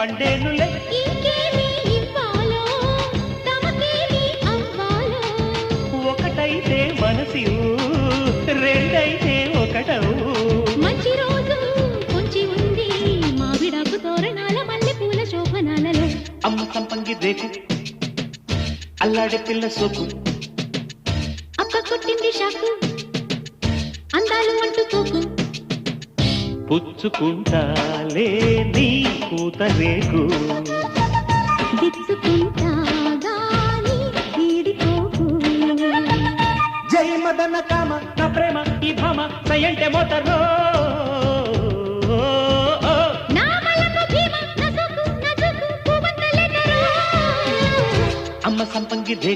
పండేనులే. ఇంకేమి ఇవ్వాలో తమకేమి అవ్వాలో ఒకటైతే మనసి రెండైతే ఒకటవు. మంచి రోజు కొంచి ఉంది మావిడాకు తోరణాల మల్లె పూల శోభనాలలో. అమ్మ సంపంగి రేకు అల్లాడే పిల్ల సోకు అక్క కొట్టింది షాకు అందాలు అంటుకోకు. పుచ్చుకుంటాలే నీ పూత రేకు దిచ్చుకుంటా గాని వీడిపోకు. జై మదన కామ నా ప్రేమ ఈ భామ సయంటే మోతరో. నా మలకు భీమ నా సోకు నా జోకు పువ్వంత లెటరు. అమ్మ సంపంగి రేకు